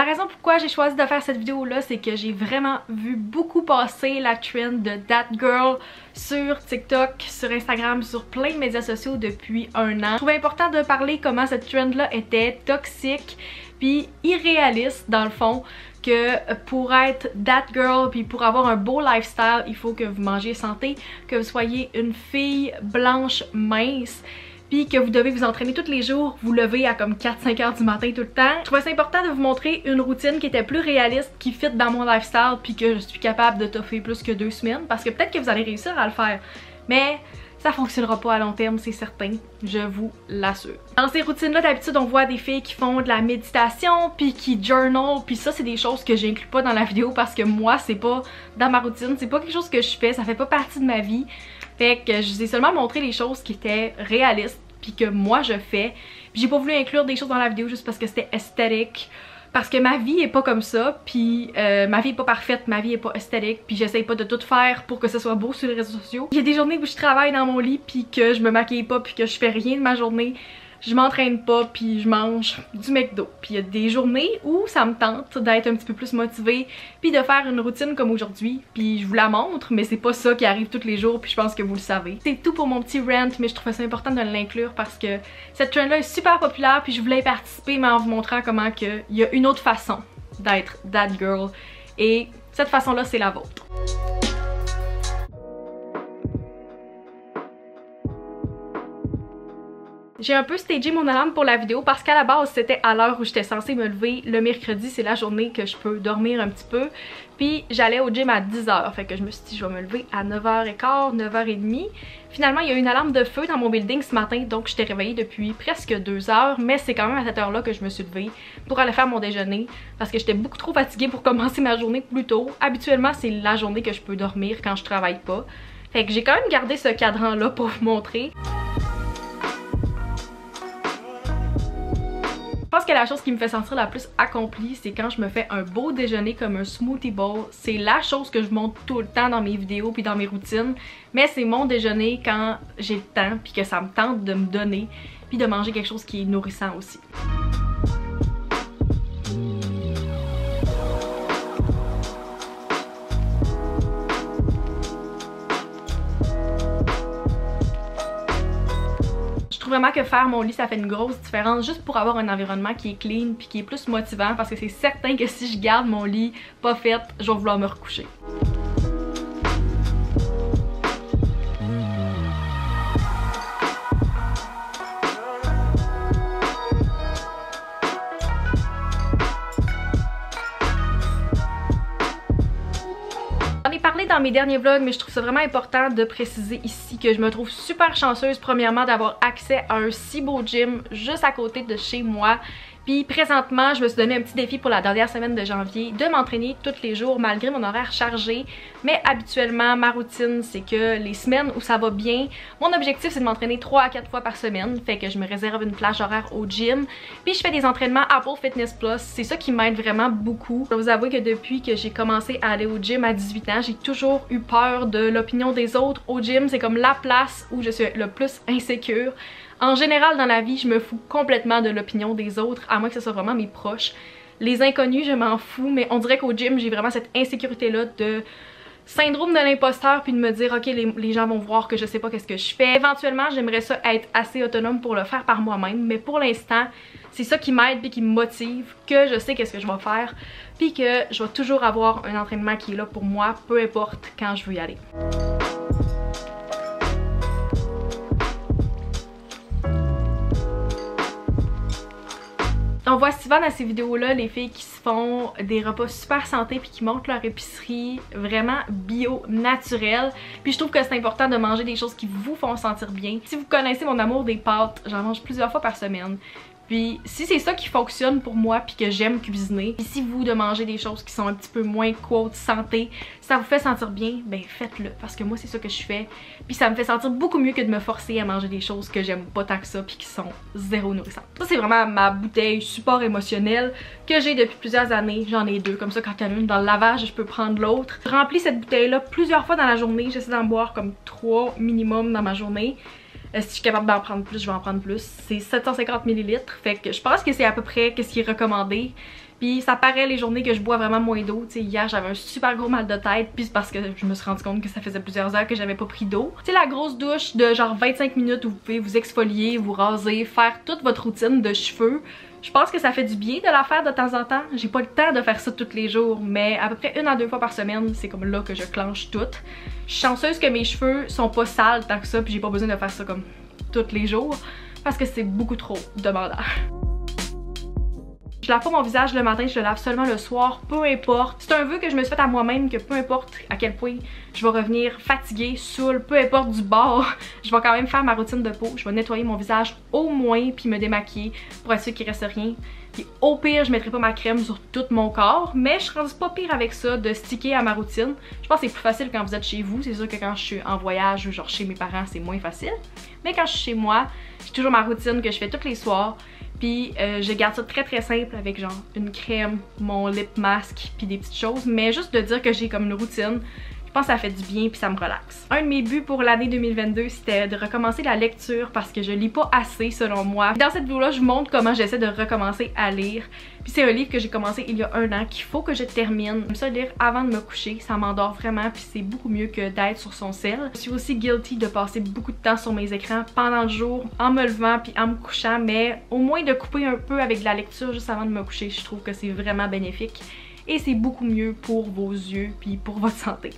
raison pourquoi j'ai choisi de faire cette vidéo là, c'est que j'ai vraiment vu beaucoup passer la trend de That Girl sur TikTok, sur Instagram, sur plein de médias sociaux depuis un an. Je trouvais important de parler comment cette trend là était toxique puis irréaliste dans le fond, que pour être that girl puis pour avoir un beau lifestyle, il faut que vous mangiez santé, que vous soyez une fille blanche mince, puis que vous devez vous entraîner tous les jours, vous lever à comme 4-5 heures du matin tout le temps. Je trouvais ça important de vous montrer une routine qui était plus réaliste, qui fit dans mon lifestyle, puis que je suis capable de toffer plus que 2 semaines, parce que peut-être que vous allez réussir à le faire, mais ça fonctionnera pas à long terme, c'est certain, je vous l'assure. Dans ces routines-là, d'habitude, on voit des filles qui font de la méditation, puis qui journal, puis ça, c'est des choses que j'inclus pas dans la vidéo parce que moi, c'est pas dans ma routine, c'est pas quelque chose que je fais, ça fait pas partie de ma vie. Fait que je vous ai seulement montré les choses qui étaient réalistes, puis que moi, je fais. Puis j'ai pas voulu inclure des choses dans la vidéo juste parce que c'était esthétique. Parce que ma vie est pas comme ça, puis ma vie est pas parfaite, ma vie est pas esthétique, puis j'essaye pas de tout faire pour que ce soit beau sur les réseaux sociaux. Il y a des journées où je travaille dans mon lit, puis que je me maquille pas, puis que je fais rien de ma journée. Je m'entraîne pas, puis je mange du McDo. Puis il y a des journées où ça me tente d'être un petit peu plus motivée, puis de faire une routine comme aujourd'hui. Puis je vous la montre, mais c'est pas ça qui arrive tous les jours, puis je pense que vous le savez. C'est tout pour mon petit rant, mais je trouvais ça important de l'inclure parce que cette trend-là est super populaire, puis je voulais y participer, mais en vous montrant comment qu'il y a une autre façon d'être that girl. Et cette façon-là, c'est la vôtre. J'ai un peu stagé mon alarme pour la vidéo parce qu'à la base c'était à l'heure où j'étais censée me lever. Le mercredi c'est la journée que je peux dormir un petit peu. Puis j'allais au gym à 10h, fait que je me suis dit je vais me lever à 9h15, 9h30. Finalement il y a une alarme de feu dans mon building ce matin, donc j'étais réveillée depuis presque 2 heures. Mais c'est quand même à cette heure là que je me suis levée pour aller faire mon déjeuner parce que j'étais beaucoup trop fatiguée pour commencer ma journée plus tôt. Habituellement c'est la journée que je peux dormir quand je travaille pas. Fait que j'ai quand même gardé ce cadran là pour vous montrer. Je pense que la chose qui me fait sentir la plus accomplie, c'est quand je me fais un beau déjeuner comme un smoothie bowl. C'est la chose que je montre tout le temps dans mes vidéos puis dans mes routines. Mais c'est mon déjeuner quand j'ai le temps puis que ça me tente de me donner puis de manger quelque chose qui est nourrissant aussi. Je trouve vraiment que faire mon lit ça fait une grosse différence juste pour avoir un environnement qui est clean puis qui est plus motivant parce que c'est certain que si je garde mon lit pas fait, je vais vouloir me recoucher. Dans mes derniers vlogs, mais je trouve ça vraiment important de préciser ici que je me trouve super chanceuse premièrement d'avoir accès à un si beau gym juste à côté de chez moi. Puis présentement, je me suis donné un petit défi pour la dernière semaine de janvier de m'entraîner tous les jours malgré mon horaire chargé. Mais habituellement, ma routine, c'est que les semaines où ça va bien, mon objectif c'est de m'entraîner 3 à 4 fois par semaine. Fait que je me réserve une plage horaire au gym. Puis je fais des entraînements Apple Fitness Plus. C'est ça qui m'aide vraiment beaucoup. Je dois vous avouer que depuis que j'ai commencé à aller au gym à 18 ans, j'ai toujours eu peur de l'opinion des autres au gym. C'est comme la place où je suis le plus insécure. En général dans la vie, je me fous complètement de l'opinion des autres, à moins que ce soit vraiment mes proches. Les inconnus, je m'en fous, mais on dirait qu'au gym, j'ai vraiment cette insécurité-là de syndrome de l'imposteur, puis de me dire, ok, les gens vont voir que je sais pas qu'est-ce que je fais. Éventuellement, j'aimerais ça être assez autonome pour le faire par moi-même, mais pour l'instant, c'est ça qui m'aide puis qui me motive, que je sais qu'est-ce que je vais faire, puis que je vais toujours avoir un entraînement qui est là pour moi, peu importe quand je veux y aller. On voit souvent dans ces vidéos-là les filles qui se font des repas super santé puis qui montrent leur épicerie vraiment bio, naturelle. Puis je trouve que c'est important de manger des choses qui vous font sentir bien. Si vous connaissez mon amour des pâtes, j'en mange plusieurs fois par semaine. Puis si c'est ça qui fonctionne pour moi puis que j'aime cuisiner, puis si vous de manger des choses qui sont un petit peu moins quote santé, ça vous fait sentir bien, ben faites-le parce que moi c'est ça que je fais. Puis ça me fait sentir beaucoup mieux que de me forcer à manger des choses que j'aime pas tant que ça puis qui sont zéro nourrissantes. Ça c'est vraiment ma bouteille support émotionnel que j'ai depuis plusieurs années. J'en ai 2, comme ça quand il y en a une dans le lavage je peux prendre l'autre. Je remplis cette bouteille là plusieurs fois dans la journée, j'essaie d'en boire comme 3 minimum dans ma journée. Si je suis capable d'en prendre plus, je vais en prendre plus. C'est 750 ml, fait que je pense que c'est à peu près ce qui est recommandé. Puis ça paraît les journées que je bois vraiment moins d'eau. Tu sais, hier j'avais un super gros mal de tête, puis c'est parce que je me suis rendu compte que ça faisait plusieurs heures que j'avais pas pris d'eau. Tu sais, la grosse douche de genre 25 minutes où vous pouvez vous exfolier, vous raser, faire toute votre routine de cheveux. Je pense que ça fait du bien de la faire de temps en temps. J'ai pas le temps de faire ça tous les jours, mais à peu près 1 à 2 fois par semaine, c'est comme là que je clenche tout. Je suis chanceuse que mes cheveux sont pas sales tant que ça, puis j'ai pas besoin de faire ça comme tous les jours, parce que c'est beaucoup trop demandant. Je lave pas mon visage le matin, je le lave seulement le soir, peu importe. C'est un vœu que je me suis fait à moi-même, que peu importe à quel point je vais revenir fatiguée, saoule, peu importe du bord, je vais quand même faire ma routine de peau. Je vais nettoyer mon visage au moins, puis me démaquiller pour être sûr qu'il reste rien. Puis au pire, je mettrai pas ma crème sur tout mon corps, mais je suis rendue pas pire avec ça, de sticker à ma routine. Je pense que c'est plus facile quand vous êtes chez vous. C'est sûr que quand je suis en voyage ou genre chez mes parents, c'est moins facile. Mais quand je suis chez moi, j'ai toujours ma routine que je fais tous les soirs. Puis je garde ça très simple avec genre une crème, mon lip mask puis des petites choses. Mais juste de dire que j'ai comme une routine, je pense que ça fait du bien puis ça me relaxe. Un de mes buts pour l'année 2022, c'était de recommencer la lecture parce que je lis pas assez selon moi. Dans cette vidéo-là, je vous montre comment j'essaie de recommencer à lire. Puis c'est un livre que j'ai commencé il y a 1 an qu'il faut que je termine. J'aime ça lire avant de me coucher, ça m'endort vraiment puis c'est beaucoup mieux que d'être sur son cell. Je suis aussi guilty de passer beaucoup de temps sur mes écrans pendant le jour, en me levant puis en me couchant, mais au moins de couper un peu avec de la lecture juste avant de me coucher, je trouve que c'est vraiment bénéfique et c'est beaucoup mieux pour vos yeux puis pour votre santé.